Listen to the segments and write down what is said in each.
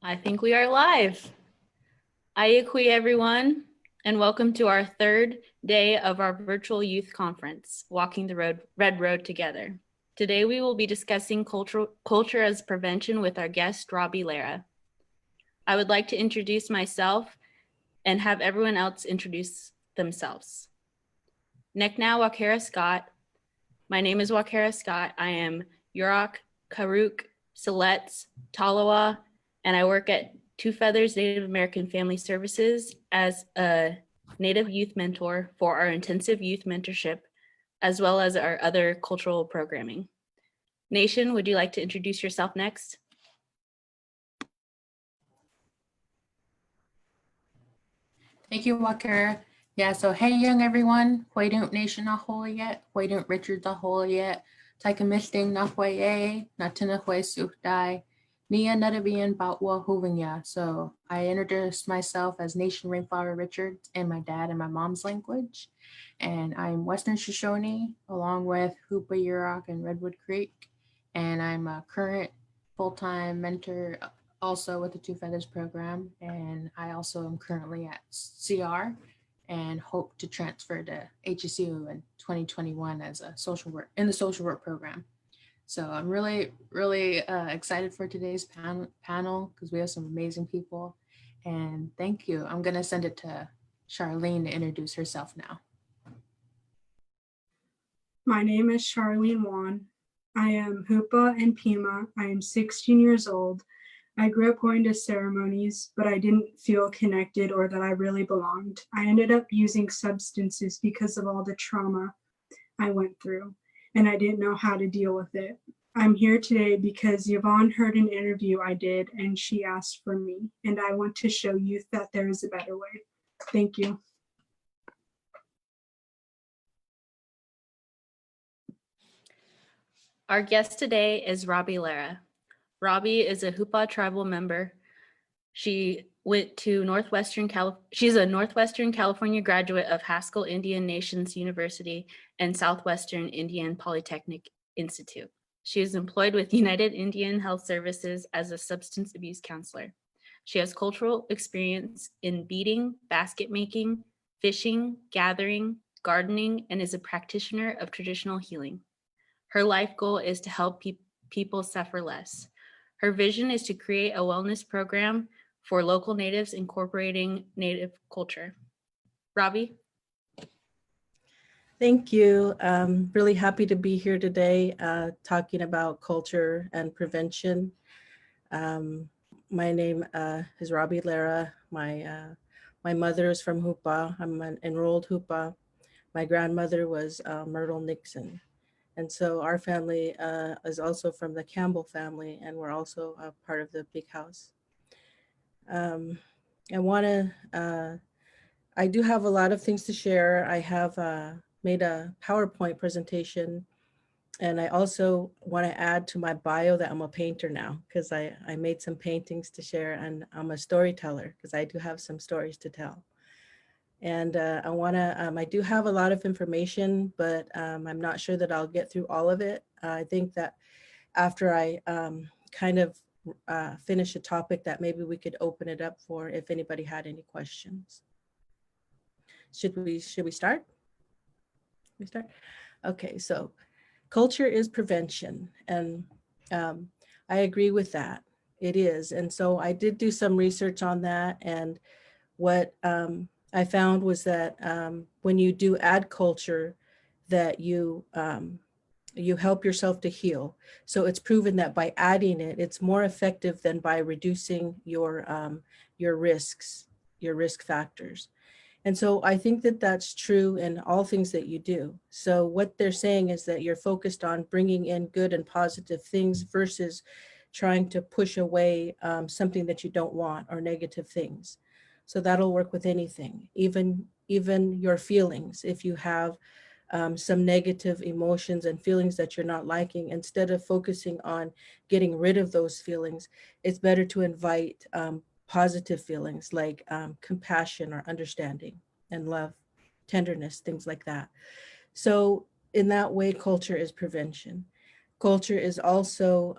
I think we are live. Ayakui, everyone, and welcome to our third day of our virtual youth conference, Walking the Red Road Together. Today, we will be discussing culture as prevention with our guest, Robbie Lara. I would like to introduce myself and have everyone else introduce themselves. Nekna Wakara Scott. My name is Wakara Scott. I am Yurok, Karuk, Siletz, Talawa, and I work at Two Feathers Native American Family Services as a Native youth mentor for our intensive youth mentorship, as well as our other cultural programming. Naishian, would you like to introduce yourself next? Thank you, Wakara. Yeah, so hey, young everyone. Huaydunt Nation na yet. Huaydunt Richard na yet. Taika Misting na huaye. Natina hue suhdai. Nia nadabian batwa huvanya. So I introduced myself as Nation Rainflower Richards in my dad and my mom's language. And I'm Western Shoshone along with Hoopa Yurok and Redwood Creek. And I'm a current full-time mentor also with the Two Feathers program, and I also am currently at CR and hope to transfer to HSU in 2021 as a social work in the social work program. So I'm really excited for today's panel because we have some amazing people, and thank you. I'm gonna send it to Charlene to introduce herself now. My name is Charlene Wan. I am Hoopa and Pima. I am 16 years old. I grew up going to ceremonies, but I didn't feel connected or that I really belonged. I ended up using substances because of all the trauma I went through, and I didn't know how to deal with it. I'm here today because Yvonne heard an interview I did, and she asked for me, and I want to show youth that there is a better way. Thank you. Our guest today is Robbie Lara. Robbie is a Hoopa tribal member. She went to she's a Northwestern California graduate of Haskell Indian Nations University and Southwestern Indian Polytechnic Institute. She is employed with United Indian Health Services as a substance abuse counselor. She has cultural experience in beading, basket making, fishing, gathering, gardening, and is a practitioner of traditional healing. Her life goal is to help people suffer less. Her vision is to create a wellness program for local natives incorporating native culture. Robbie? Thank you. Really happy to be here today talking about culture and prevention. My name is Robbie Lara. My mother is from Hoopa. I'm an enrolled Hoopa. My grandmother was Myrtle Nixon. And so our family is also from the Campbell family, and we're also a part of the Big House. I do have a lot of things to share. I have made a PowerPoint presentation, and I also want to add to my bio that I'm a painter now because I made some paintings to share, and I'm a storyteller because I do have some stories to tell. And I do have a lot of information, but I'm not sure that I'll get through all of it. I think that after I kind of finish a topic that maybe we could open it up for if anybody had any questions. Should we start? We start? Okay, so culture is prevention, and I agree with that. It is, and so I did do some research on that, and what I found was that when you do add culture, that you help yourself to heal. So it's proven that by adding it, it's more effective than by reducing your risks, your risk factors. And so I think that that's true in all things that you do. So what they're saying is that you're focused on bringing in good and positive things versus trying to push away something that you don't want or negative things. So that'll work with anything, even your feelings. If you have some negative emotions and feelings that you're not liking, instead of focusing on getting rid of those feelings, it's better to invite positive feelings like compassion or understanding and love, tenderness, things like that. So in that way, culture is prevention. Culture is also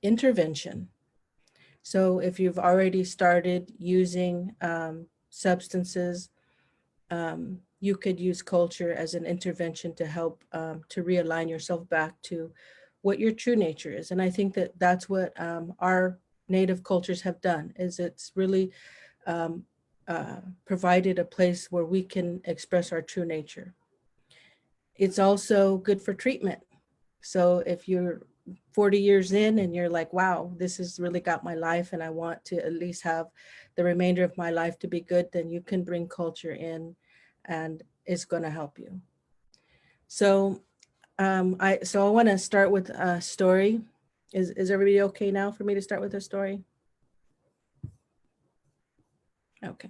intervention. So if you've already started using substances, you could use culture as an intervention to help to realign yourself back to what your true nature is. And I think that that's what our native cultures have done, is it's really um, provided a place where we can express our true nature. It's also good for treatment. So if you're 40 years in and you're like, wow, this has really got my life and I want to at least have the remainder of my life to be good, then you can bring culture in and it's going to help you. So I want to start with a story. Is everybody okay now for me to start with a story? Okay.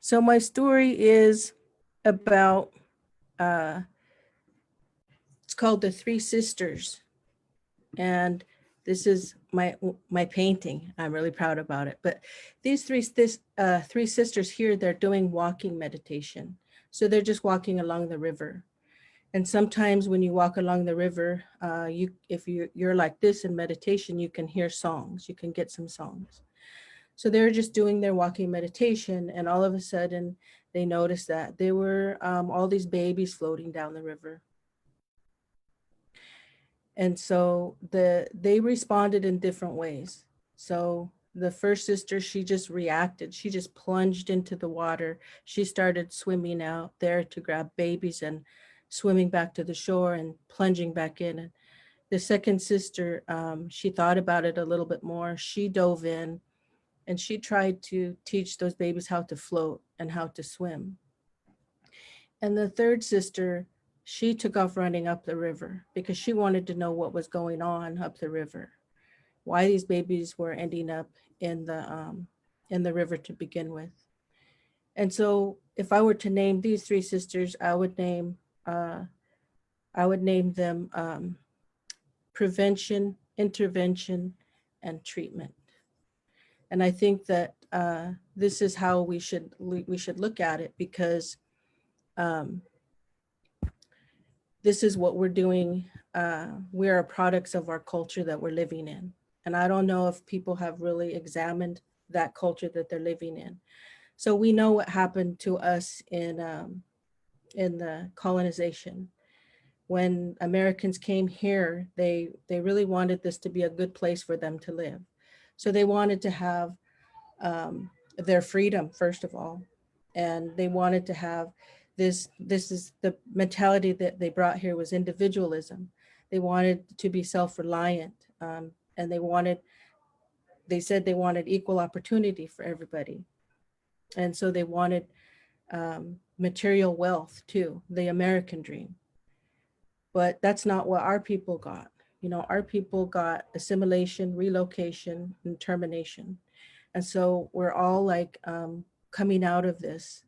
So my story is about, it's called The Three Sisters. And this is my painting. I'm really proud about it. But these three sisters here, they're doing walking meditation. So they're just walking along the river. And sometimes when you walk along the river, if you're like this in meditation, you can hear songs. You can get some songs. So they're just doing their walking meditation, and all of a sudden they noticed that there were all these babies floating down the river. And so they responded in different ways. So the first sister, she just reacted. She just plunged into the water. She started swimming out there to grab babies and swimming back to the shore and plunging back in. And the second sister, she thought about it a little bit more. She dove in and she tried to teach those babies how to float and how to swim. And the third sister, she took off running up the river because she wanted to know what was going on up the river, why these babies were ending up in the river to begin with. And so if I were to name these three sisters, I would name them prevention, intervention, and treatment. And I think that this is how we should look at it, because this is what we're doing. We are products of our culture that we're living in. And I don't know if people have really examined that culture that they're living in. So we know what happened to us in the colonization. When Americans came here, they really wanted this to be a good place for them to live. So they wanted to have their freedom, first of all. And they wanted to have this is the mentality that they brought here, was individualism. They wanted to be self-reliant, and they said they wanted equal opportunity for everybody. And so they wanted material wealth too, the American dream. But that's not what our people got. You know, our people got assimilation, relocation, and termination. And so we're all like coming out of this.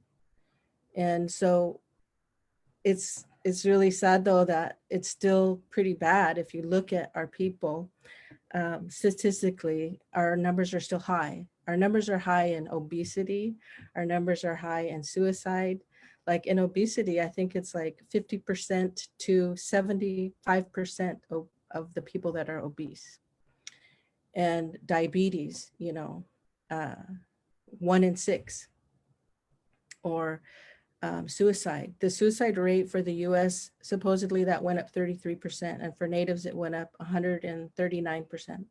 And so it's really sad though that it's still pretty bad. If you look at our people, statistically, our numbers are still high. Our numbers are high in obesity. Our numbers are high in suicide. Like in obesity, I think it's like 50% to 75% of the people that are obese. And diabetes, 1 in 6. Or suicide. The suicide rate for the US, supposedly that went up 33%, and for natives it went up 139%.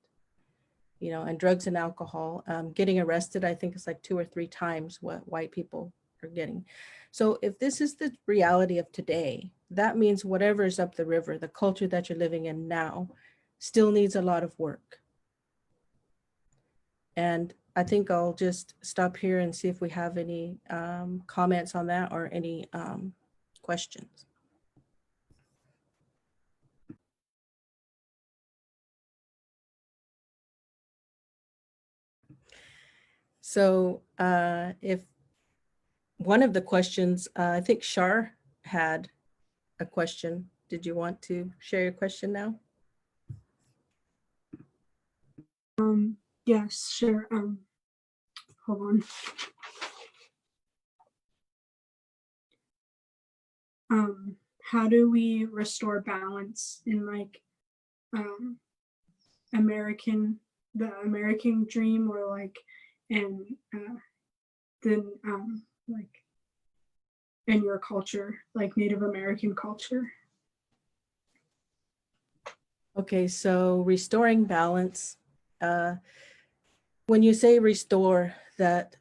And drugs and alcohol, getting arrested, I think it's like 2 or 3 times what white people are getting. So if this is the reality of today, that means whatever is up the river, the culture that you're living in now, still needs a lot of work. And I think I'll just stop here and see if we have any comments on that or any questions. So if one of the questions, I think Shar had a question. Did you want to share your question now? Yes, sure. Hold on. how do we restore balance in like the American dream, or like in the like in your culture, like Native American culture? Okay, so restoring balance. When you say restore, that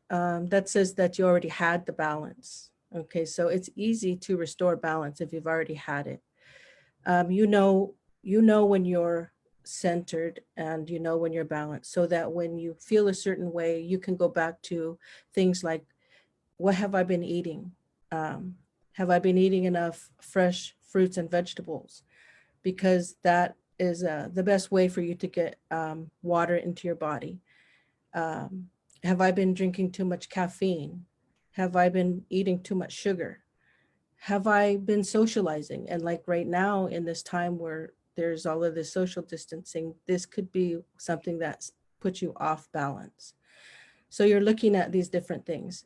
says that you already had the balance. Okay, so it's easy to restore balance if you've already had it. You know when you're centered, and you know when you're balanced, so that when you feel a certain way, you can go back to things like, what have I been eating? Have I been eating enough fresh fruits and vegetables? Because that is the best way for you to get water into your body. Um, have I been drinking too much caffeine? Have I been eating too much sugar? Have I been socializing? And like right now, in this time where there's all of this social distancing, this could be something that puts you off balance. So you're looking at these different things.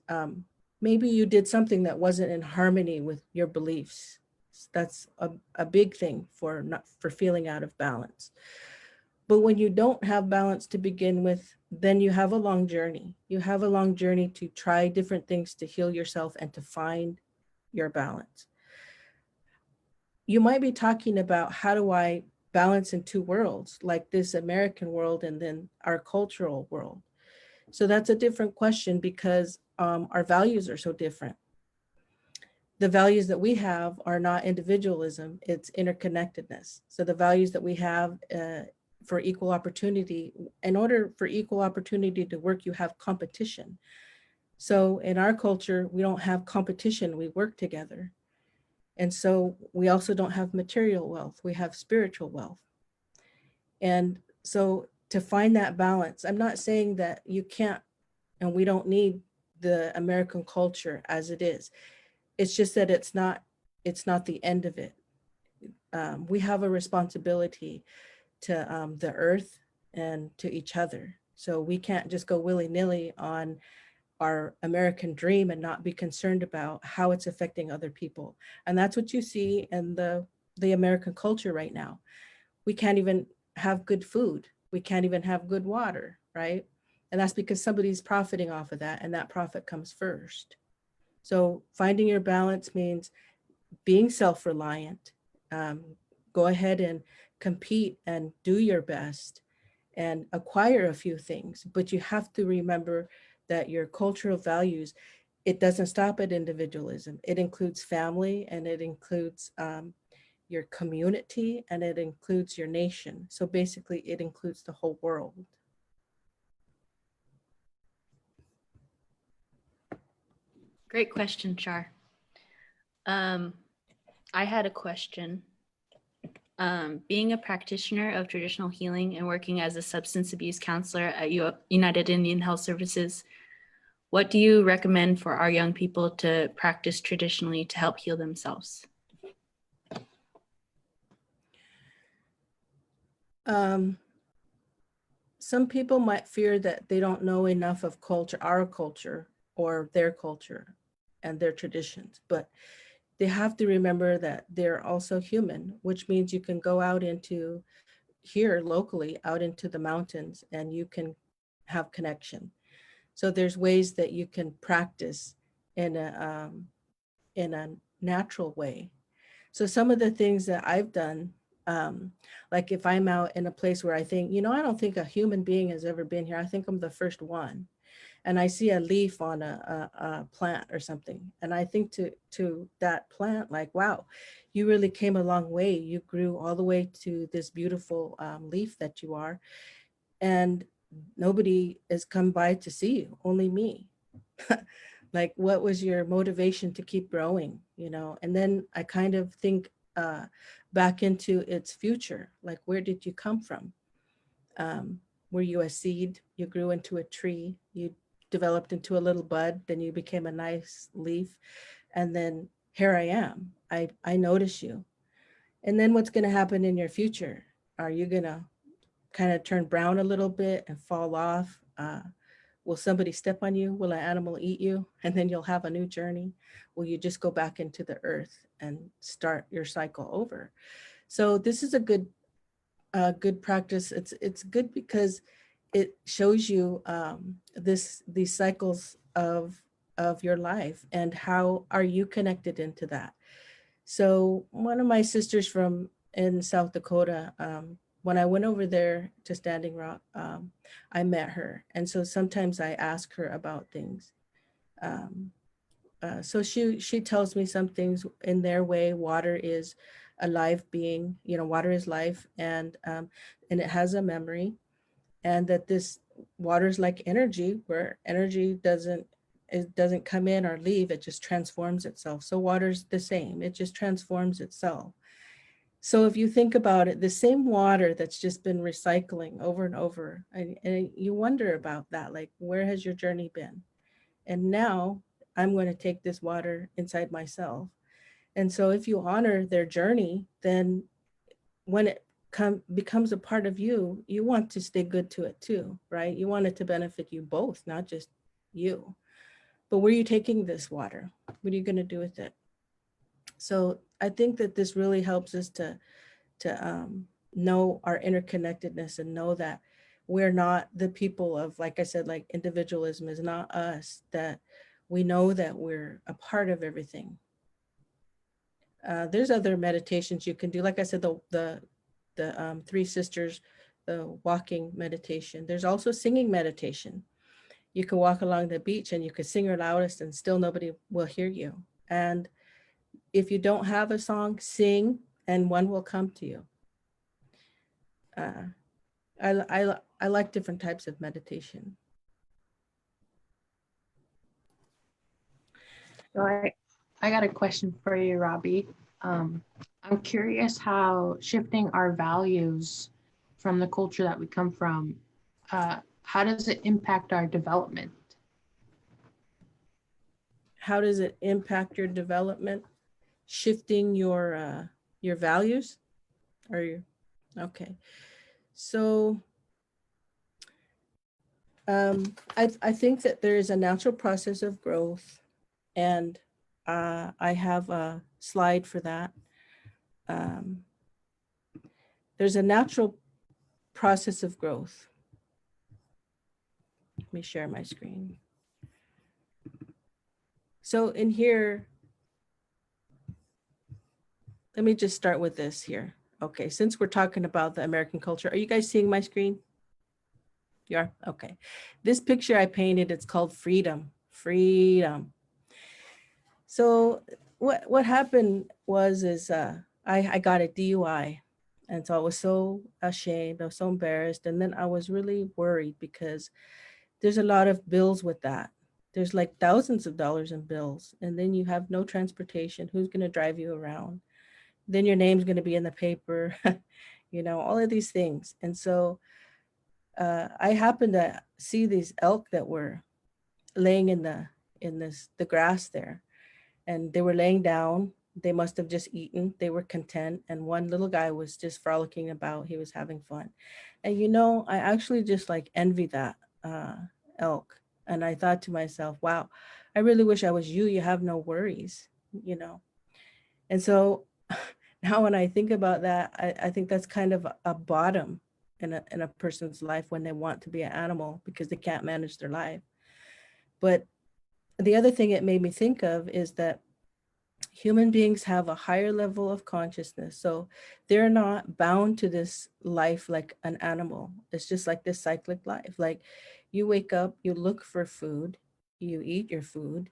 Maybe you did something that wasn't in harmony with your beliefs. That's a big thing for not for feeling out of balance. But when you don't have balance to begin with, then you have a long journey. You have a long journey to try different things to heal yourself and to find your balance. You might be talking about, how do I balance in two worlds, like this American world and then our cultural world? So that's a different question, because our values are so different. The values that we have are not individualism, it's interconnectedness. So the values that we have for equal opportunity, in order for equal opportunity to work, you have competition. So in our culture, we don't have competition, we work together. And so we also don't have material wealth, we have spiritual wealth. And so to find that balance, I'm not saying that you can't and we don't need the American culture as it is. It's just that it's not the end of it. We have a responsibility to the earth and to each other. So we can't just go willy-nilly on our American dream and not be concerned about how it's affecting other people. And that's what you see in the American culture right now. We can't even have good food. We can't even have good water, right? And that's because somebody's profiting off of that, and that profit comes first. So finding your balance means being self-reliant. Go ahead and compete and do your best and acquire a few things, but you have to remember that your cultural values, it doesn't stop at individualism. It includes family, and it includes your community, and it includes your nation. So basically it includes the whole world. Great question, Char. I had a question. Being a practitioner of traditional healing and working as a substance abuse counselor at United Indian Health Services, what do you recommend for our young people to practice traditionally to help heal themselves? Some people might fear that they don't know enough of culture, our culture, or their culture and their traditions, but they have to remember that they're also human, which means you can go out into here locally, out into the mountains, and you can have connection. So there's ways that you can practice in a natural way. So some of the things that I've done, like if I'm out in a place where I think, I don't think a human being has ever been here. I think I'm the first one. And I see a leaf on a plant or something. And I think to that plant, like, wow, you really came a long way. You grew all the way to this beautiful leaf that you are. And nobody has come by to see you, only me. Like, what was your motivation to keep growing, And then I kind of think back into its future, like, where did you come from? Were you a seed? You grew into a tree, you developed into a little bud, then you became a nice leaf, and then here I am. I notice you. And then what's going to happen in your future? Are you going to kind of turn brown a little bit and fall off? Will somebody step on you? Will an animal eat you? And then you'll have a new journey. Will you just go back into the earth and start your cycle over? So this is a good practice. It's good because it shows you these cycles of your life and how are you connected into that. So one of my sisters from in South Dakota, when I went over there to Standing Rock, I met her. And so sometimes I ask her about things. So she tells me some things in their way. Water is a live being, water is life, and it has a memory, and that this water is like energy, where energy doesn't come in or leave, it just transforms itself. So water's the same, it just transforms itself. So if you think about it, the same water that's just been recycling over and over, and you wonder about that, like, where has your journey been? And now I'm going to take this water inside myself. And so if you honor their journey, then when it becomes a part of you, you want to stay good to it too, right? You want it to benefit you both, not just you. But where are you taking this water? What are you going to do with it? So I think that this really helps us to know our interconnectedness and know that we're not the people of, like I said, like individualism is not us, that we know that we're a part of everything. There's other meditations you can do. Like I said, the Three Sisters, the walking meditation. There's also singing meditation. You can walk along the beach and you can sing your loudest and still nobody will hear you. And if you don't have a song, sing and one will come to you. I like different types of meditation. So I got a question for you, Robbie. I'm curious how shifting our values from the culture that we come from, how does it impact our development? How does it impact your development? Shifting your values, or your, okay. So I think that there is a natural process of growth, and I have a slide for that. There's a natural process of growth. Let me share my screen. So in here, let me just start with this here. Okay, since we're talking about the American culture, are you guys seeing my screen? You are? Okay. This picture I painted, it's called Freedom. Freedom. So what happened was I got a DUI. And so I was so ashamed, I was so embarrassed. And then I was really worried because there's a lot of bills with that. There's like thousands of dollars in bills. And then you have no transportation. Who's going to drive you around? Then your name's going to be in the paper, all of these things. And so I happened to see these elk that were laying in the grass there, and they were laying down. They must have just eaten. They were content. And one little guy was just frolicking about. He was having fun. And, I actually just like envy that elk. And I thought to myself, wow, I really wish I was you. You have no worries, And so now when I think about that, I think that's kind of a bottom in a person's life when they want to be an animal because they can't manage their life. But the other thing it made me think of is that human beings have a higher level of consciousness. So they're not bound to this life like an animal. It's just like this cyclic life. Like you wake up, you look for food, you eat your food,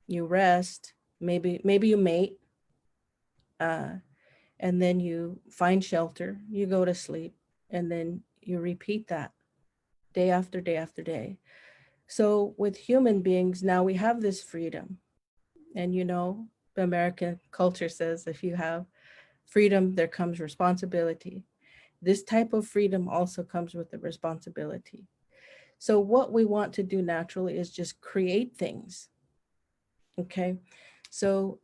you rest, maybe you mate, and then you find shelter, you go to sleep, and then you repeat that day after day after day. So with human beings, now we have this freedom. And the American culture says if you have freedom, there comes responsibility. This type of freedom also comes with the responsibility. So what we want to do naturally is just create things. Okay, so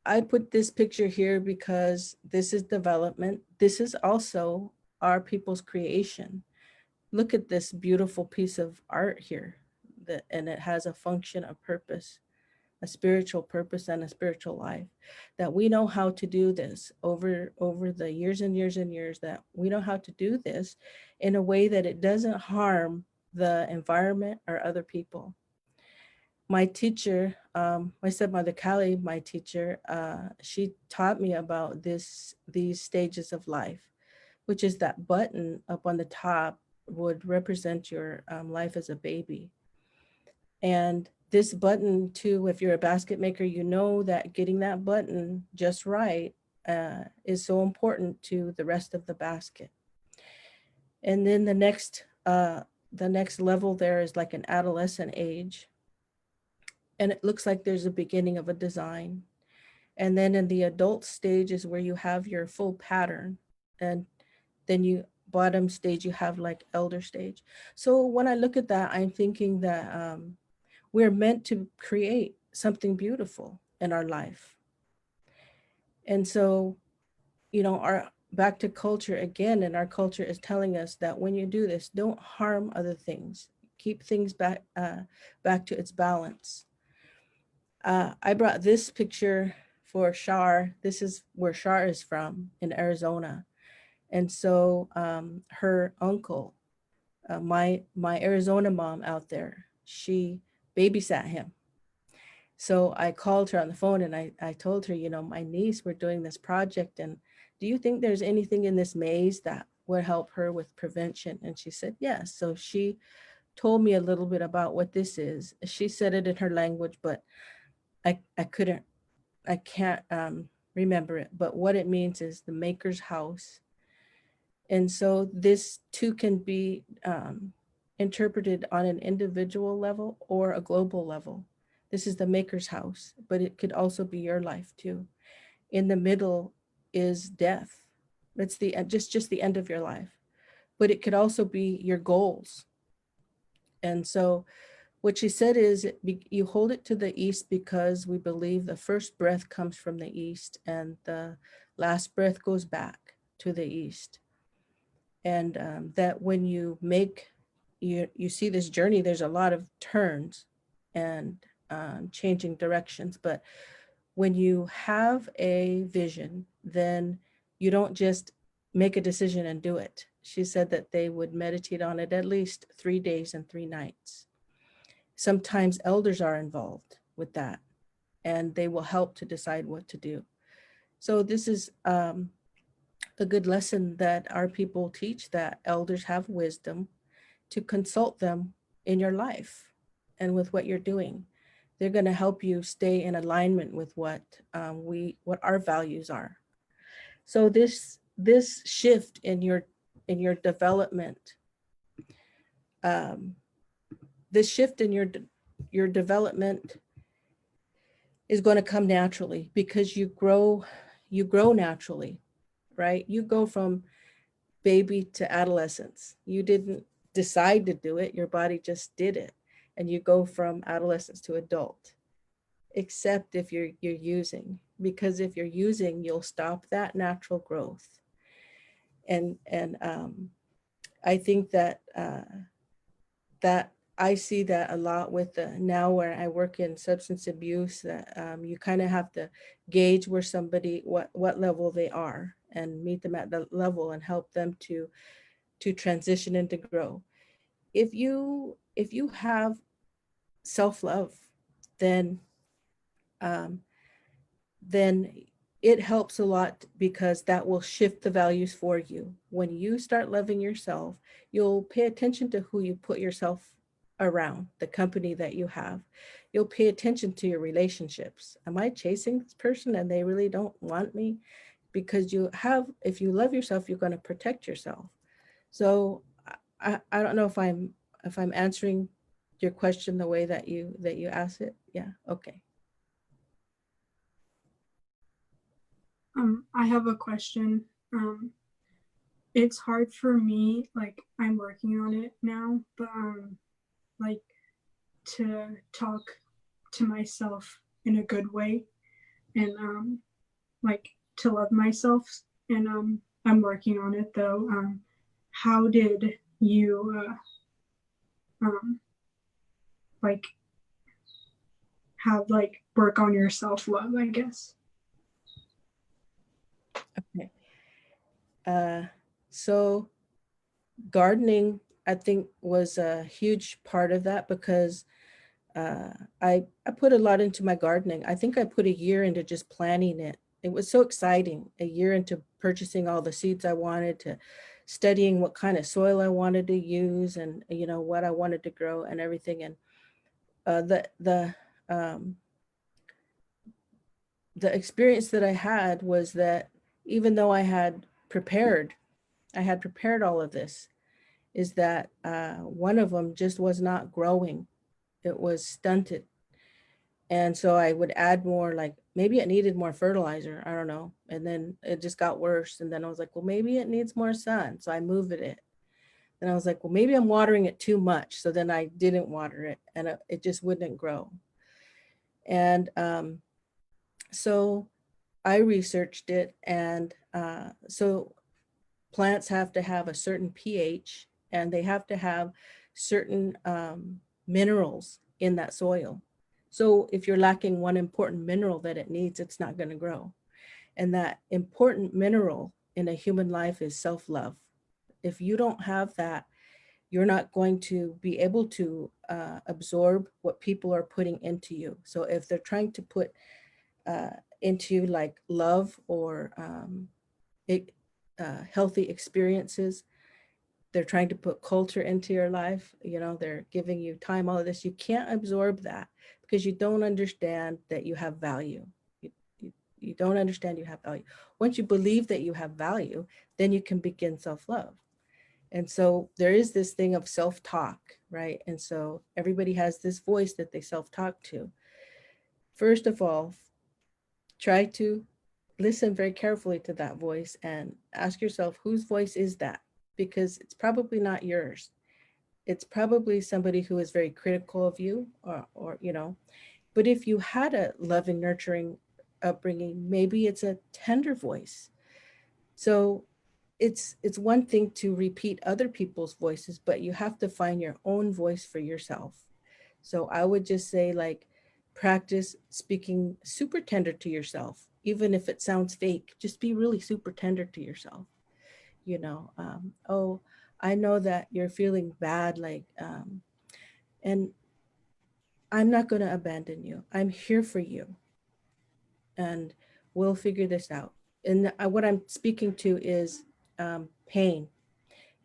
I put this picture here because this is development. This is also our people's creation. look at this beautiful piece of art here, and it has a function, a purpose, a spiritual purpose and a spiritual life, that we know how to do this over the years and years and years, that we know how to do this in a way that it doesn't harm the environment or other people. My teacher, my stepmother Callie, my teacher, she taught me about these stages of life, which is that button up on the top would represent your life as a baby. And this button too, if you're a basket maker, you know that getting that button just right is so important to the rest of the basket. And then the next level there is like an adolescent age. And it looks like there's a beginning of a design. And then in the adult stage is where you have your full pattern. And then you bottom stage, you have like elder stage. So when I look at that, I'm thinking that we're meant to create something beautiful in our life. And so, you know, our back to culture again, and our culture is telling us that when you do this, don't harm other things. Keep things back to its balance. I brought this picture for Shar. This is where Shar is from, in Arizona. And so her uncle, my Arizona mom out there, she babysat him. So I called her on the phone and I told her, you know, my niece, we're doing this project, and do you think there's anything in this maze that would help her with prevention? And she said, yes. So she told me a little bit about what this is. She said it in her language, but I can't remember it. But what it means is the maker's house. And so this too can be interpreted on an individual level or a global level. This is the maker's house, but it could also be your life too. In the middle is death. It's the just the end of your life, but it could also be your goals. And so what she said is you hold it to the east because we believe the first breath comes from the east and the last breath goes back to the east. And that when you make, you see this journey, there's a lot of turns and changing directions. But when you have a vision, then you don't just make a decision and do it. She said that they would meditate on it at least 3 days and 3 nights. Sometimes elders are involved with that, and they will help to decide what to do. So this is a good lesson that our people teach, that elders have wisdom to consult them in your life and with what you're doing. They're going to help you stay in alignment with what our values are. So this shift in your development, this shift in your development is going to come naturally because you grow naturally, right? You go from baby to adolescence. You didn't decide to do it, your body just did it. And you go from adolescence to adult, except if you're using, because if you're using, you'll stop that natural growth. And I think that that I see that a lot with now where I work in substance abuse, that you kind of have to gauge where somebody, what level they are, and meet them at the level and help them to transition and to grow. If you have self-love, then it helps a lot, because that will shift the values for you. When you start loving yourself, you'll pay attention to who you put yourself around, the company that you have. You'll pay attention to your relationships. Am I chasing this person and they really don't want me? Because if you love yourself, you're going to protect yourself. So I don't know if I'm answering your question the way that you asked it. Yeah. Okay. I have a question. It's hard for me, like I'm working on it now, but like to talk to myself in a good way, and like to love myself. And I'm working on it though. How did you like have like work on your self-love, I guess. Okay. So gardening, I think, was a huge part of that because I put a lot into my gardening. I think I put a year into just planning it. It was so exciting. A year into purchasing all the seeds I wanted, to studying what kind of soil I wanted to use, and what I wanted to grow and everything. And um, the experience that I had was that even though I had prepared all of this, is that one of them just was not growing. It was stunted. And so I would add more, like maybe it needed more fertilizer. I don't know. And then it just got worse. And then I was like, well, maybe it needs more sun. So I moved it. And I was like, well, maybe I'm watering it too much. So then I didn't water it and it just wouldn't grow. And so I researched it. And so plants have to have a certain pH and they have to have certain minerals in that soil. So if you're lacking one important mineral that it needs, it's not going to grow. And that important mineral in a human life is self-love. If you don't have that, you're not going to be able to absorb what people are putting into you. So if they're trying to put into you like love or healthy experiences, they're trying to put culture into your life, they're giving you time, all of this, you can't absorb that because you don't understand that you have value. You don't understand you have value. Once you believe that you have value, then you can begin self-love. And so there is this thing of self-talk, right? And so everybody has this voice that they self-talk to. First of all, try to listen very carefully to that voice and ask yourself, whose voice is that? Because it's probably not yours. It's probably somebody who is very critical of you or but if you had a loving, nurturing upbringing, maybe it's a tender voice. So it's one thing to repeat other people's voices, but you have to find your own voice for yourself. So I would just say, like, practice speaking super tender to yourself, even if it sounds fake. Just be really super tender to yourself. Oh, I know that you're feeling bad, and I'm not going to abandon you. I'm here for you, and we'll figure this out. And what I'm speaking to is pain.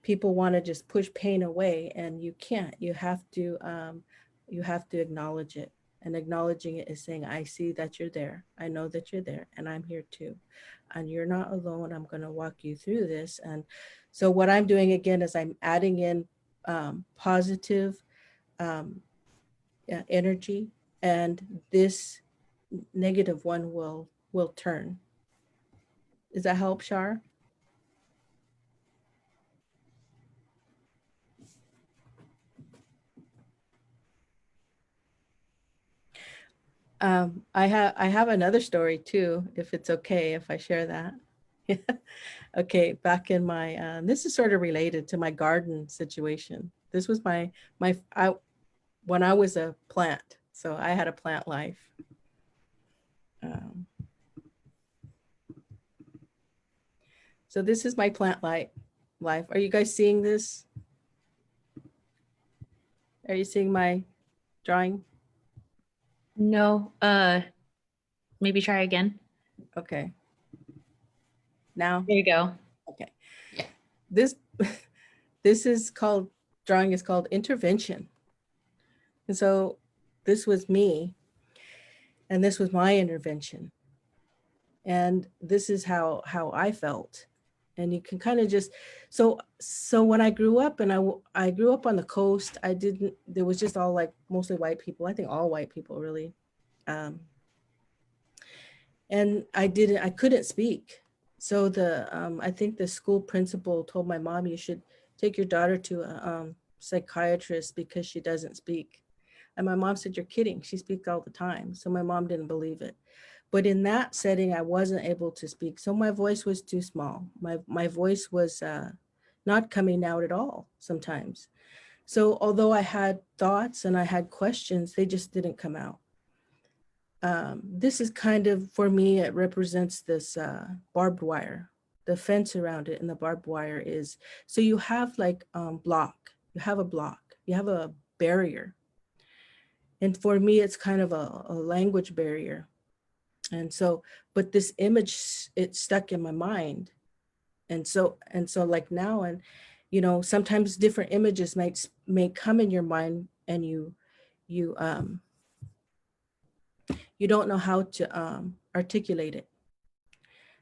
People want to just push pain away, and you can't. You have to acknowledge it. And acknowledging it is saying, I see that you're there. I know that you're there, and I'm here too. And you're not alone. I'm going to walk you through this. And so what I'm doing again is I'm adding in positive energy, and this negative one will turn. Does that help, Shar? I have another story too, if it's okay if I share that. Okay, back in my this is sort of related to my garden situation. This was when I was a plant, so I had a plant life. So this is my plant life. Are you guys seeing this? Are you seeing my drawing? No, maybe try again. Okay. Now? There you go. Okay. Yeah. This drawing is called Intervention. And so this was me, and this was my intervention. And this is how I felt. And you can kind of just, so when I grew up, and I grew up on the coast, there was just all like mostly white people. I think all white people really. And I couldn't speak. So I think the school principal told my mom, you should take your daughter to a psychiatrist because she doesn't speak. And my mom said, you're kidding. She speaks all the time. So my mom didn't believe it. But in that setting, I wasn't able to speak. So my voice was too small. My voice was, not coming out at all sometimes. So although I had thoughts and I had questions, they just didn't come out. This is kind of, for me, it represents this barbed wire. The fence around it and the barbed wire is, so you have like you have a barrier. And for me, it's kind of a language barrier. And so, but this image, it stuck in my mind. And so like now, and, you know, sometimes different images may come in your mind, and you don't know how to articulate it.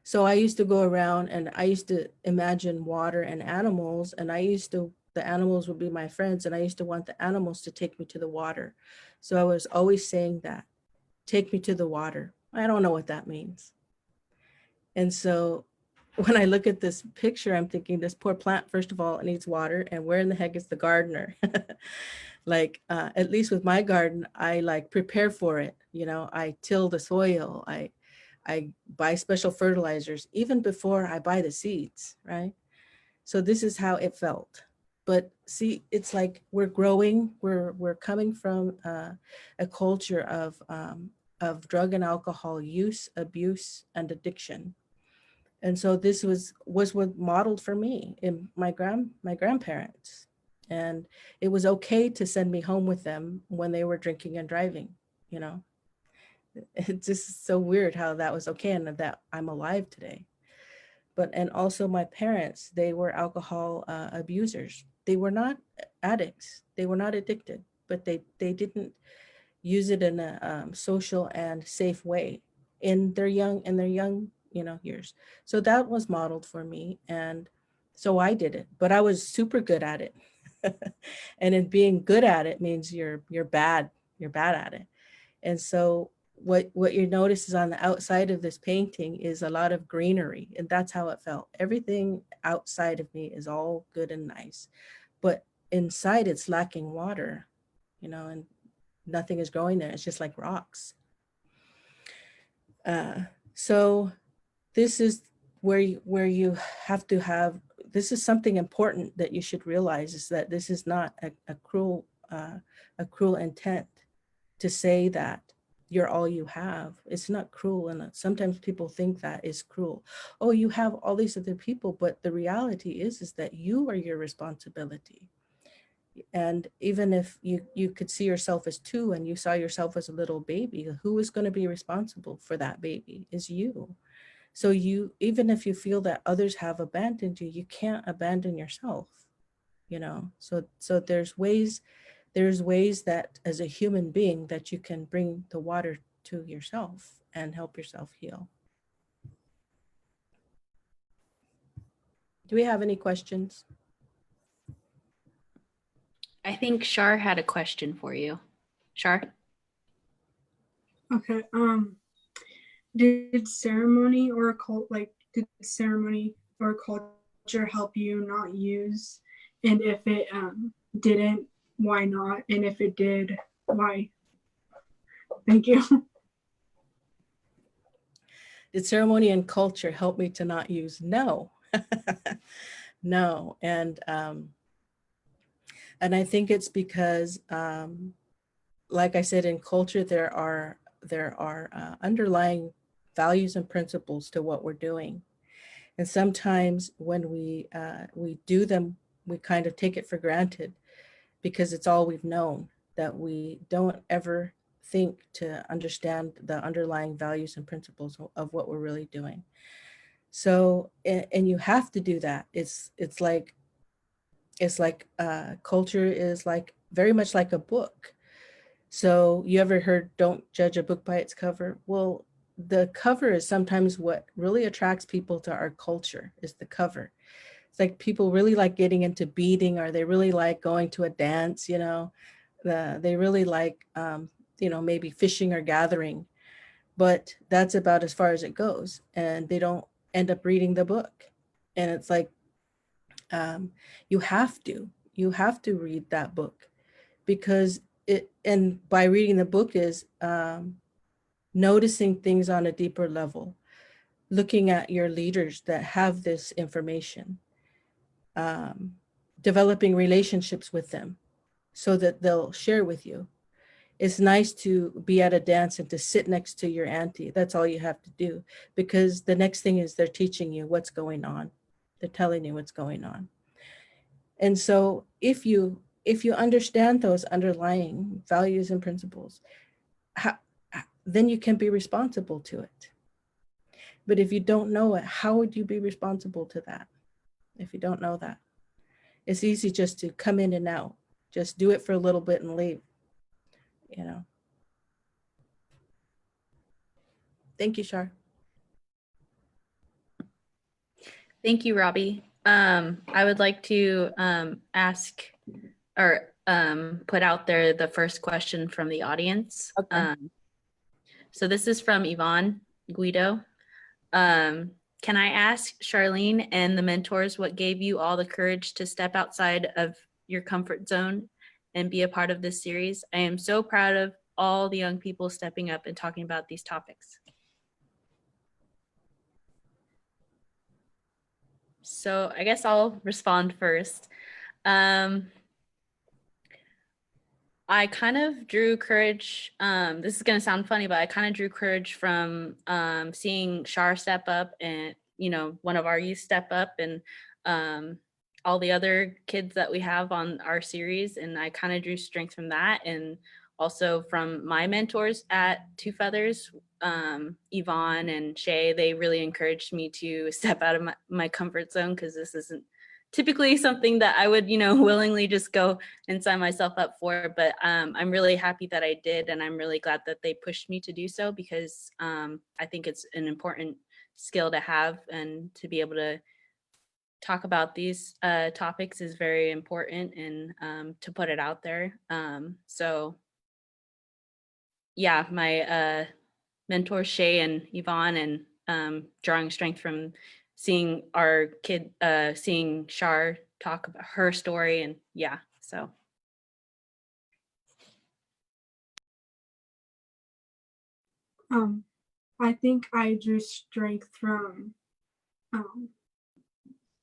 So I used to go around and I used to imagine water and animals, and the animals would be my friends, and I used to want the animals to take me to the water. So I was always saying that, take me to the water. I don't know what that means. And so when I look at this picture, I'm thinking this poor plant, first of all, it needs water, and where in the heck is the gardener? Like, at least with my garden, I like prepare for it. You know, I till the soil. I buy special fertilizers even before I buy the seeds, right? So this is how it felt. But see, it's like we're growing. We're coming from a culture of drug and alcohol use, abuse, and addiction. And so this was what modeled for me in my grandparents. And it was okay to send me home with them when they were drinking and driving, you know. It's just so weird how that was okay and that I'm alive today. But, and also my parents, they were alcohol abusers. They were not addicts. They were not addicted, but they didn't use it in a social and safe way in their young you know, years. So that was modeled for me, and so I did it, but I was super good at it. And in being good at it means you're bad at it. And so what you notice is on the outside of this painting is a lot of greenery, and that's how it felt. Everything outside of me is all good and nice, but inside it's lacking water, you know, and nothing is growing there. It's just like rocks. So this is where you have to have, this is something important that you should realize, is that this is not a cruel intent to say that you're all you have. It's not cruel. And sometimes people think that is cruel. Oh, you have all these other people, but the reality is that you are your responsibility. And even if you could see yourself as two and you saw yourself as a little baby, who is going to be responsible for that baby is you. So you, even if you feel that others have abandoned you, you can't abandon yourself, you know. So there's ways that as a human being that you can bring the water to yourself and help yourself heal. Do we have any questions? I think Shar had a question for you. Shar? Okay. Did ceremony or culture help you not use? And if it didn't, why not? And if it did, why? Thank you. Did ceremony and culture help me to not use? No. No. And I think it's because, like I said, in culture, there are underlying values and principles to what we're doing. And sometimes when we do them, we kind of take it for granted because it's all we've known, that we don't ever think to understand the underlying values and principles of what we're really doing. So, and you have to do that. It's like culture is like very much like a book. So you ever heard, don't judge a book by its cover? Well, the cover is sometimes what really attracts people to our culture, is the cover. It's like people really like getting into beading, or they really like going to a dance, you know, they really like, you know, maybe fishing or gathering, but that's about as far as it goes. And they don't end up reading the book. And it's like, you have to read that book, because and by reading the book is noticing things on a deeper level, looking at your leaders that have this information, developing relationships with them so that they'll share with you. It's nice to be at a dance and to sit next to your auntie. That's all you have to do, because the next thing is they're teaching you what's going on. They're telling you what's going on. And so if you understand those underlying values and principles, then you can be responsible to it. But if you don't know it, how would you be responsible to that? If you don't know that, it's easy just to come in and out, just do it for a little bit and leave, you know. Thank you, Shar. Thank you, Robbie. I would like to ask or put out there the first question from the audience. Okay. So this is from Yvonne Guido. Can I ask Charlene and the mentors what gave you all the courage to step outside of your comfort zone and be a part of this series? I am so proud of all the young people stepping up and talking about these topics. So I guess I'll respond first. I kind of drew courage. This is going to sound funny, but I kind of drew courage from seeing Shar step up and, you know, one of our youth step up and all the other kids that we have on our series. And I kind of drew strength from that. And also from my mentors at Two Feathers, Yvonne and Shay, they really encouraged me to step out of my comfort zone, because this isn't typically something that I would, you know, willingly just go and sign myself up for. But I'm really happy that I did. And I'm really glad that they pushed me to do so, because I think it's an important skill to have, and to be able to talk about these topics is very important, and to put it out there. So yeah, my mentors Shay and Yvonne, and drawing strength from seeing our kid, seeing Shar talk about her story, and yeah, so. I think I drew strength from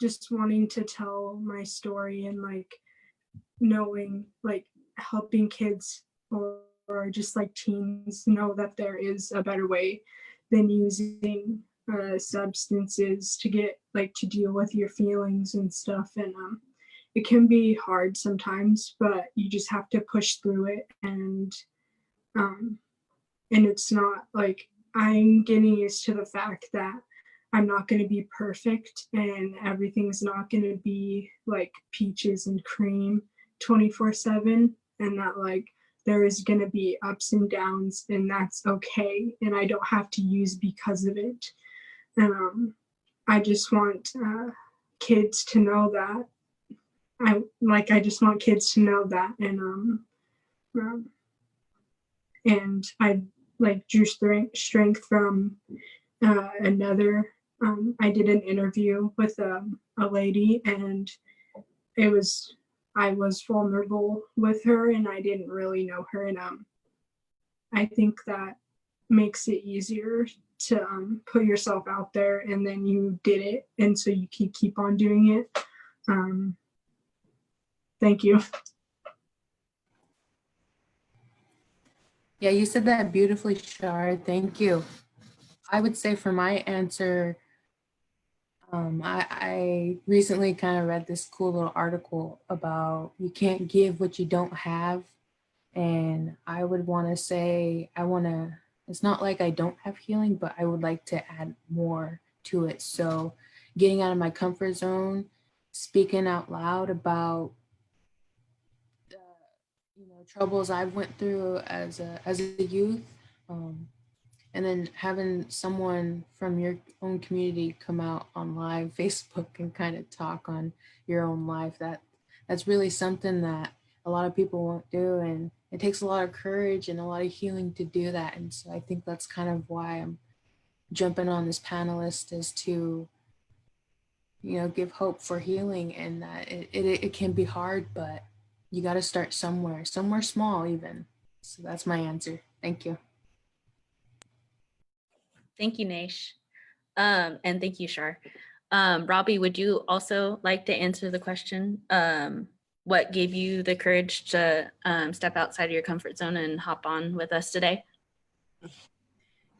just wanting to tell my story, and like knowing, like helping kids or just like teens know that there is a better way than using substances to get like to deal with your feelings and stuff. And it can be hard sometimes, but you just have to push through it. And it's not like, I'm getting used to the fact that I'm not going to be perfect and everything's not going to be like peaches and cream 24/7, and that like there is going to be ups and downs, and that's okay, and I don't have to use because of it. And I just want kids to know that. I just want kids to know that. And I like drew strength from another. I did an interview with a lady, and I was vulnerable with her, and I didn't really know her. And I think that makes it easier to put yourself out there, and then you did it, and so you keep on doing it. Thank you. Yeah, you said that beautifully, Shar. Thank you. I would say for my answer, I recently kind of read this cool little article about you can't give what you don't have. And I would want to say, it's not like I don't have healing, but I would like to add more to it. So getting out of my comfort zone, speaking out loud about the troubles I went through as a youth, and then having someone from your own community come out on live Facebook and kind of talk on your own life, that's really something that a lot of people won't do, and it takes a lot of courage and a lot of healing to do that. And so I think that's kind of why I'm jumping on this panelist, is to give hope for healing, and that it can be hard, but you got to start somewhere small even. So that's my answer. Thank you. Thank you, Naish. And thank you, Shar. Robbie, would you also like to answer the question? What gave you the courage to step outside of your comfort zone and hop on with us today?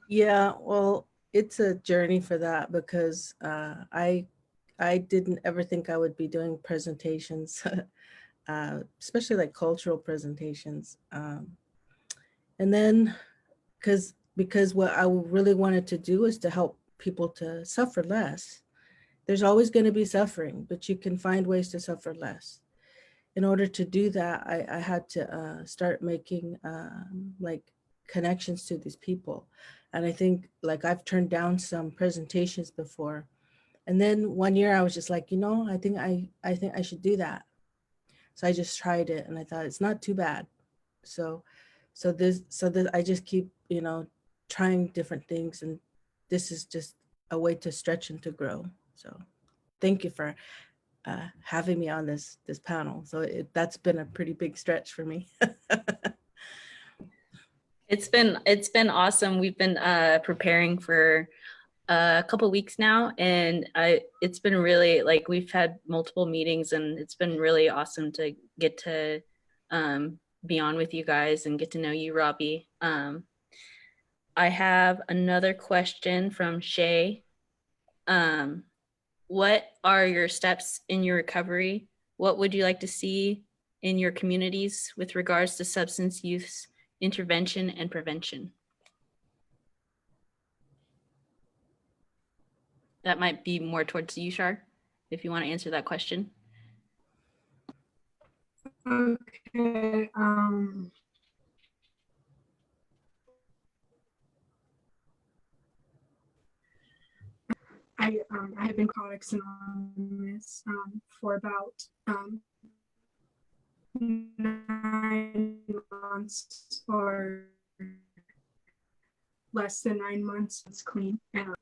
Yeah, well, it's a journey for that because I didn't ever think I would be doing presentations, especially like cultural presentations. And then because what I really wanted to do is to help people to suffer less. There's always going to be suffering, but you can find ways to suffer less. In order to do that, I had to start making like connections to these people. And I think like I've turned down some presentations before. And then one year I was just like, I think I should do that. So I just tried it and I thought it's not too bad. So this I just keep, trying different things, and this is just a way to stretch and to grow. So thank you for having me on this panel. So that's been a pretty big stretch for me. It's been awesome. We've been preparing for a couple weeks now, and it's been really like we've had multiple meetings, and it's been really awesome to get to be on with you guys and get to know you, Robbie. I have another question from Shay. What are your steps in your recovery? What would you like to see in your communities with regards to substance use intervention and prevention? That might be more towards you, Shar, if you want to answer that question. Okay. I have been Narcotics Anonymous for about 9 months or less than 9 months. It's clean, and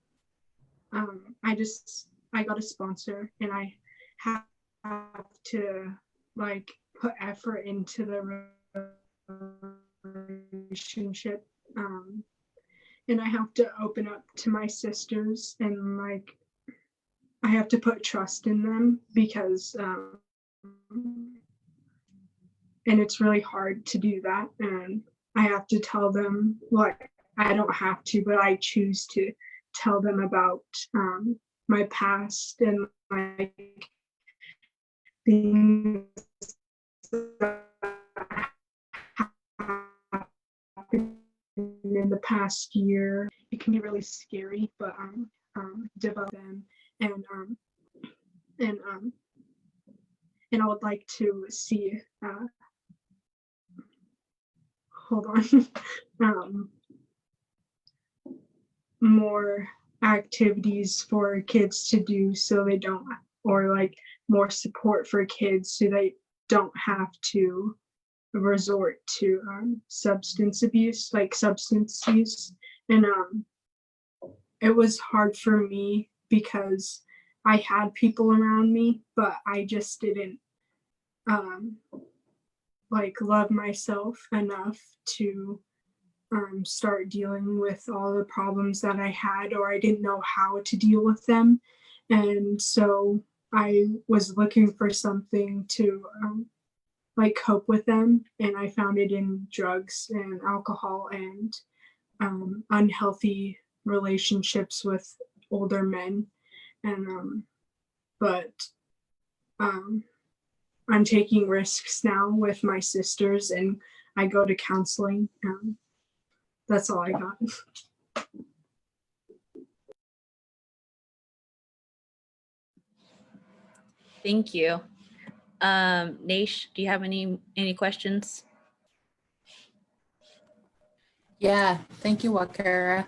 I got a sponsor, and I have to like put effort into the relationship. And I have to open up to my sisters, and like I have to put trust in them because and it's really hard to do that, and I have to tell them, like, I don't have to, but I choose to tell them about my past and like things that happened in the past year. It can be really scary, but develop them, and and and I would like to see hold on more activities for kids to do, so they don't, or like more support for kids so they don't have to resort to substance abuse, like substance use. And it was hard for me because I had people around me, but I just didn't like love myself enough to start dealing with all the problems that I had, or I didn't know how to deal with them. And so I was looking for something to like cope with them, and I found it in drugs and alcohol and unhealthy relationships with older men. And but I'm taking risks now with my sisters, and I go to counseling. That's all I got. Thank you. Naish, do you have any questions? Yeah, thank you, Wakara.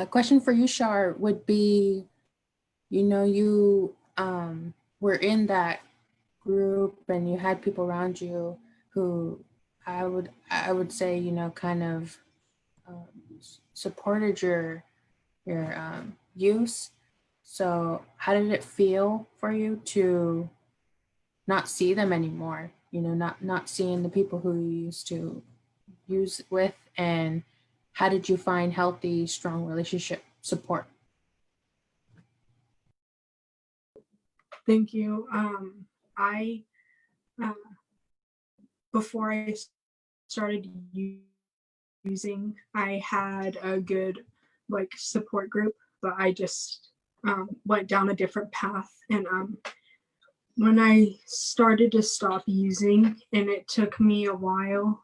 Question for you, Shar, would be, you were in that group and you had people around you who I would say, kind of supported your use. So how did it feel for you to not see them anymore? Not seeing the people who you used to use with, and how did you find healthy, strong relationship support? Thank you. I uh, before I started using, I had a good like support group, but I just went down a different path. And when I started to stop using, and it took me a while,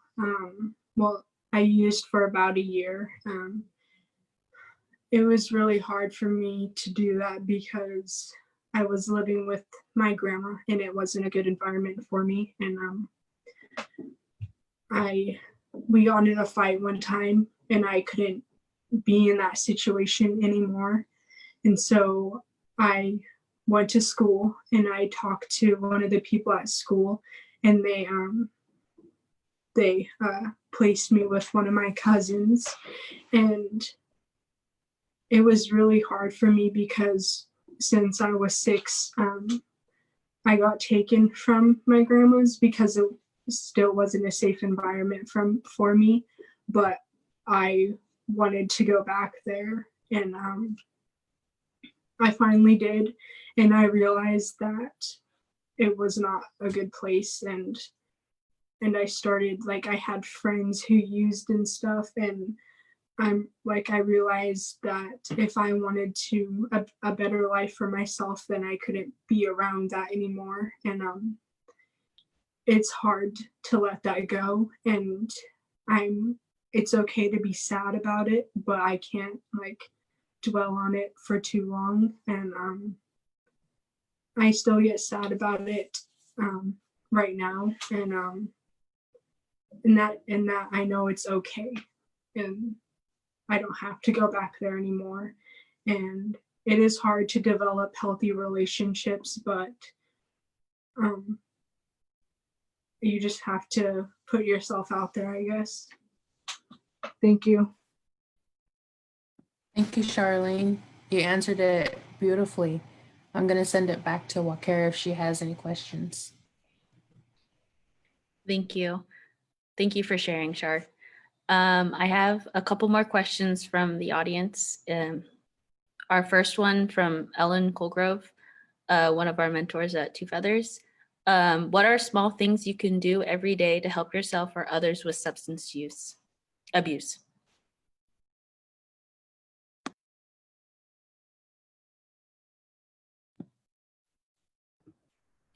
well, I used for about a year. It was really hard for me to do that because I was living with my grandma and it wasn't a good environment for me. And we got in a fight one time and I couldn't be in that situation anymore. And so I went to school and I talked to one of the people at school, and they placed me with one of my cousins. And it was really hard for me because since I was 6, I got taken from my grandma's because it still wasn't a safe environment for me. But I wanted to go back there, and I finally did, and I realized that it was not a good place. And I started, like, I had friends who used and stuff, and I realized that if I wanted to a better life for myself, then I couldn't be around that anymore. And it's hard to let that go, and it's okay to be sad about it, but I can't like dwell on it for too long. And I still get sad about it right now, and that I know it's okay, and I don't have to go back there anymore. And it is hard to develop healthy relationships, but you just have to put yourself out there, I guess. Thank you. Thank you, Charlene. You answered it beautifully. I'm going to send it back to Wakara if she has any questions. Thank you. Thank you for sharing, Char. I have a couple more questions from the audience. Our first one from Ellen Colgrove, one of our mentors at Two Feathers. What are small things you can do every day to help yourself or others with substance abuse?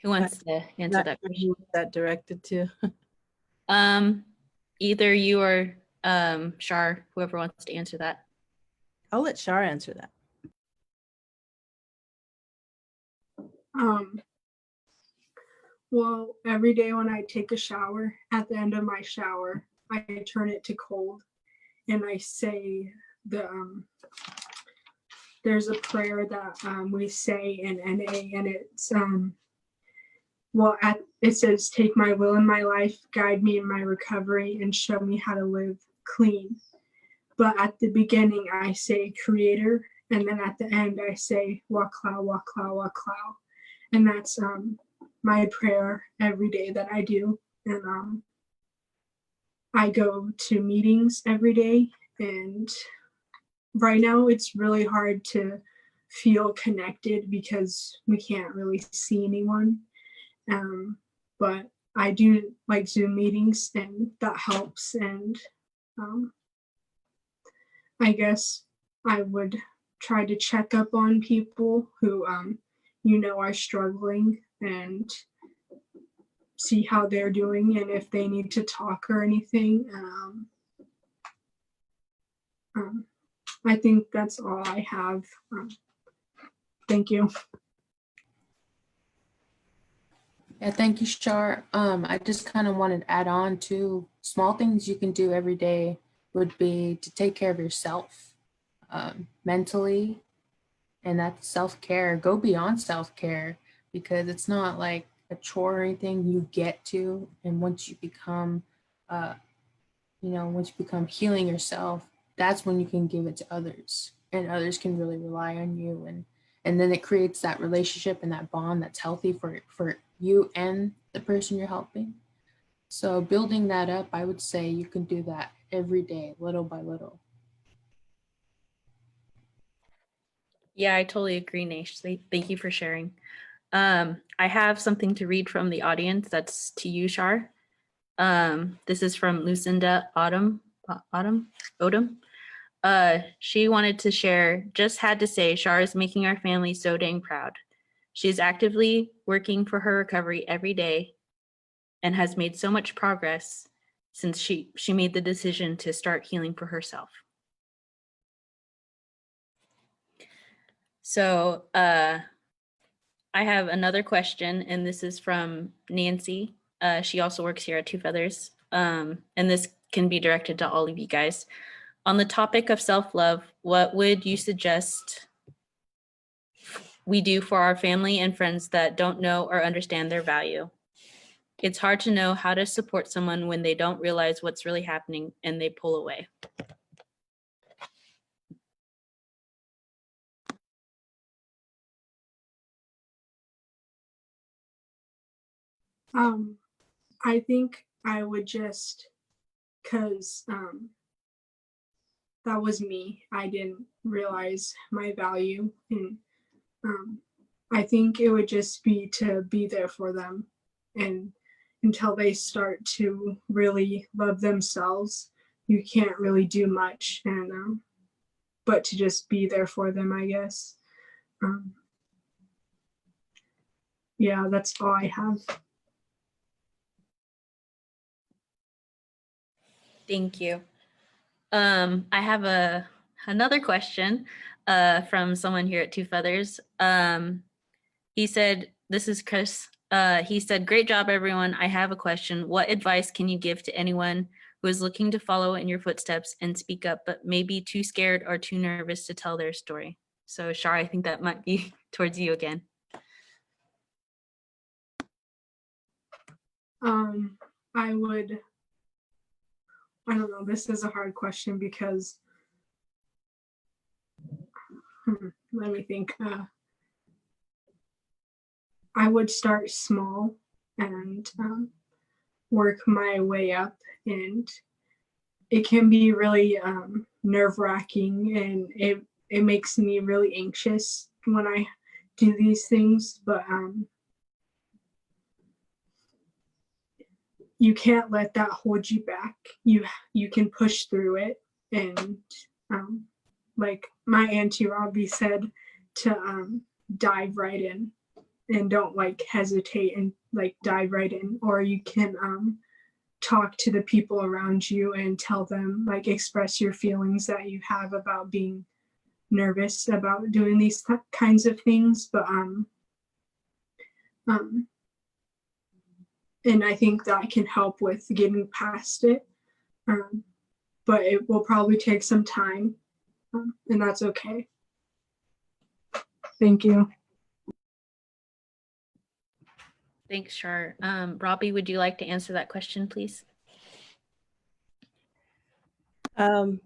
Who wants to answer that question? Who that directed to? Either you or Shar, whoever wants to answer that. I'll let Shar answer that. Well, every day when I take a shower, at the end of my shower, I turn it to cold, and I say there's a prayer that we say in NA, and it's it says, "Take my will in my life, guide me in my recovery, and show me how to live clean." But at the beginning, I say Creator, and then at the end, I say Wakla, Wakla, Wakla, and that's my prayer every day that I do. And I go to meetings every day, and right now it's really hard to feel connected because we can't really see anyone. But I do like Zoom meetings, and that helps. And I guess I would try to check up on people who are struggling, and see how they're doing and if they need to talk or anything. I think that's all I have. Thank you. Yeah, thank you, Shar. I just kind of wanted to add on to small things you can do every day would be to take care of yourself mentally, and that's self-care. Go beyond self-care, because it's not like a chore or anything. You get to, and once you become healing yourself, that's when you can give it to others, and others can really rely on you, and then it creates that relationship and that bond that's healthy for you and the person you're helping. So building that up, I would say you can do that every day, little by little. Yeah, I totally agree, Naish. Thank you for sharing. I have something to read from the audience. That's to you, Shar. This is from Lucinda Odom. She wanted to share, just had to say, Shar is making our family so dang proud. She's actively working for her recovery every day and has made so much progress since she made the decision to start healing for herself. So I have another question, and this is from Nancy. She also works here at Two Feathers, and this can be directed to all of you guys. On the topic of self-love, what would you suggest we do for our family and friends that don't know or understand their value? It's hard to know how to support someone when they don't realize what's really happening and they pull away. I think I would just, cause that was me. I didn't realize my value, and I think it would just be to be there for them, and until they start to really love themselves, you can't really do much, and but to just be there for them, I guess. Yeah, that's all I have. Thank you. I have another question from someone here at Two Feathers. He said, this is Chris. He said, great job, everyone. I have a question. What advice can you give to anyone who is looking to follow in your footsteps and speak up, but maybe too scared or too nervous to tell their story? So Shar, I think that might be towards you again. I don't know, this is a hard question because, let me think. I would start small and work my way up, and it can be really nerve-wracking, and it makes me really anxious when I do these things, but you can't let that hold you back. You can push through it, and like my auntie Robbie said, to dive right in and don't like hesitate and like dive right in. Or you can talk to the people around you and tell them, like, express your feelings that you have about being nervous about doing these kinds of things. But and I think that can help with getting past it. But it will probably take some time, and that's okay. Thank you. Thanks, Shar. Robbie, would you like to answer that question, please? I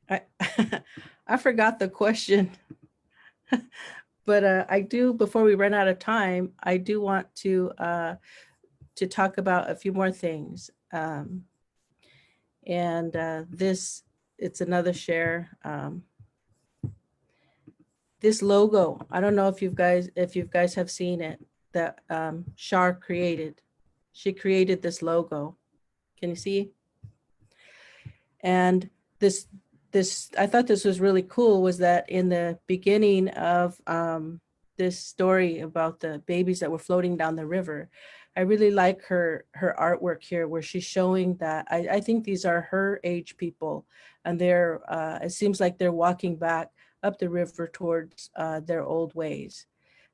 I forgot the question, but I do. Before we run out of time, I do want to talk about a few more things. This, it's another share. This logo, I don't know if you guys have seen it, that Shar created. She created this logo. Can you see? And this, I thought this was really cool, was that in the beginning of this story about the babies that were floating down the river, I really like her artwork here, where she's showing that I think these are her age people, and they're it seems like they're walking back up the river towards their old ways.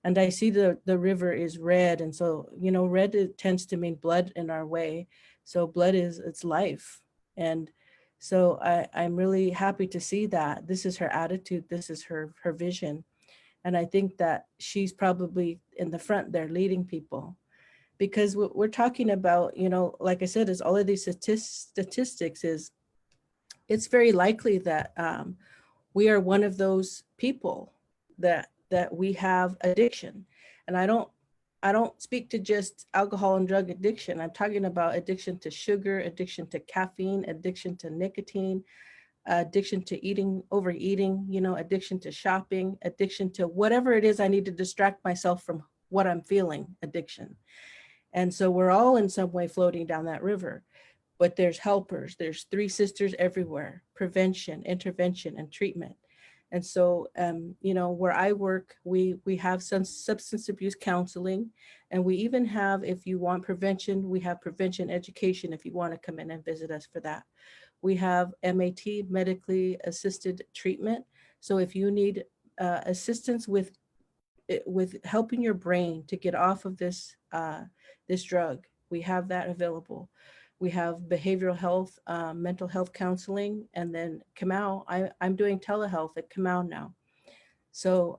And I see the river is red, and so, you know, red, it tends to mean blood in our way. So blood is, it's life. And so I'm really happy to see that. This is her attitude, this is her vision. And I think that she's probably in the front there leading people. Because what we're talking about, you know, like I said, is all of these statistics is, it's very likely that we are one of those people that we have addiction. And I don't speak to just alcohol and drug addiction. I'm talking about addiction to sugar, addiction to caffeine, addiction to nicotine, addiction to eating, overeating, addiction to shopping, addiction to whatever it is I need to distract myself from what I'm feeling, addiction. And so we're all in some way floating down that river, but there's helpers, there's three sisters everywhere: prevention, intervention, and treatment. And so, where I work, we have some substance abuse counseling, and we even have, if you want prevention, we have prevention education if you want to come in and visit us for that. We have MAT, medically assisted treatment. So if you need assistance with helping your brain to get off of this drug, we have that available. We have behavioral health, mental health counseling, and then Kamau. I'm doing telehealth at Kamau now. So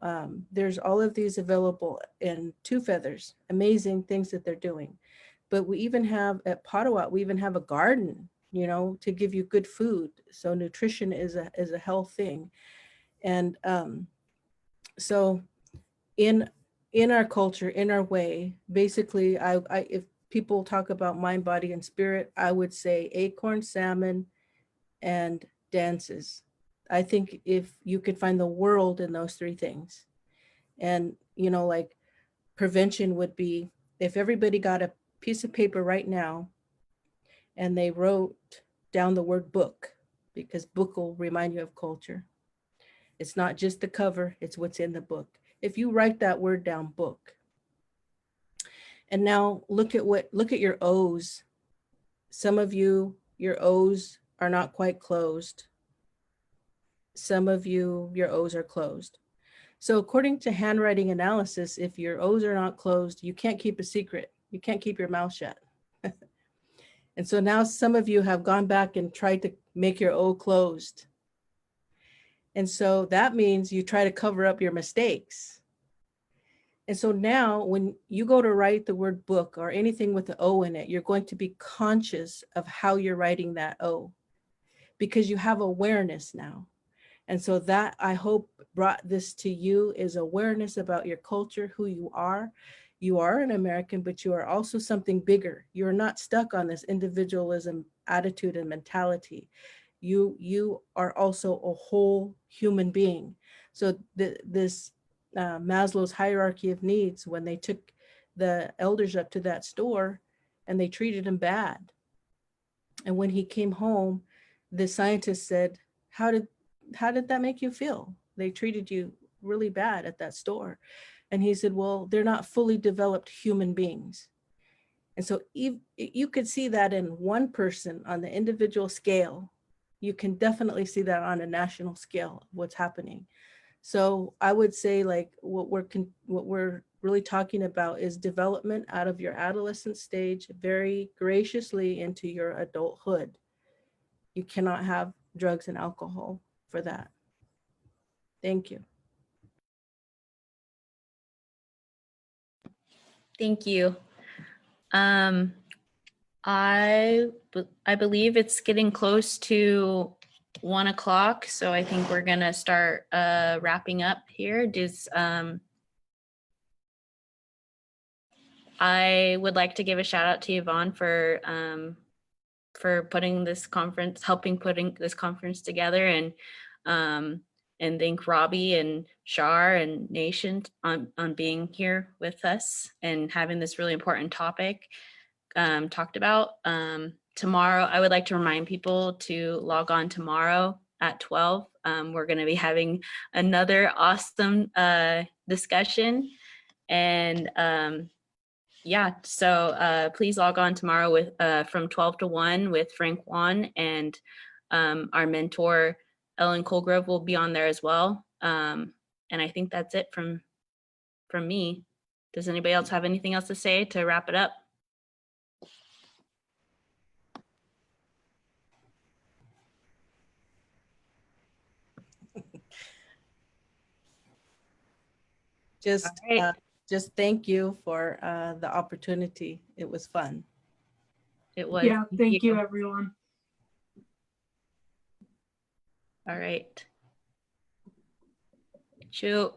there's all of these available in Two Feathers, amazing things that they're doing. But we even have at Potawat, we even have a garden, to give you good food. So nutrition is a health thing. And so in our culture, in our way, basically, I if people talk about mind, body, and spirit, I would say acorn, salmon, and dances. I think if you could find the world in those three things. And, like prevention would be if everybody got a piece of paper right now and they wrote down the word book, because book will remind you of culture. It's not just the cover, it's what's in the book. If you write that word down, book. And now look at your O's. Some of you, your O's are not quite closed. Some of you, your O's are closed. So according to handwriting analysis, if your O's are not closed, you can't keep a secret. You can't keep your mouth shut. And so now some of you have gone back and tried to make your O closed. And so that means you try to cover up your mistakes. And so now when you go to write the word book or anything with the O in it, you're going to be conscious of how you're writing that O, because you have awareness now. And so that, I hope, brought this to you, is awareness about your culture, who you are. You are an American, but you are also something bigger. You're not stuck on this individualism attitude and mentality. You are also a whole human being. So this Maslow's hierarchy of needs, when they took the elders up to that store and they treated him bad. And when he came home, the scientist said, how did that make you feel? They treated you really bad at that store. And he said, well, they're not fully developed human beings. And so you could see that in one person on the individual scale. You can definitely see that on a national scale, what's happening. So I would say, like, what we're really talking about is development out of your adolescent stage very graciously into your adulthood. You cannot have drugs and alcohol for that. Thank you. Thank you. I believe it's getting close to 1 o'clock, so I think we're gonna start wrapping up here. I would like to give a shout out to Yvonne for putting this conference, helping putting this conference together, and thank Robbie and Char and Naishian on being here with us and having this really important topic talked about. Tomorrow, I would like to remind people to log on tomorrow at 12. We're going to be having another awesome discussion. And yeah, so please log on tomorrow with from 12 to 1 with Frank Juan, and our mentor Ellen Colgrove will be on there as well. And I think that's it from me. Does anybody else have anything else to say to wrap it up? Just thank you for the opportunity. It was fun. It was. Yeah, thank you everyone. All right. Shoot.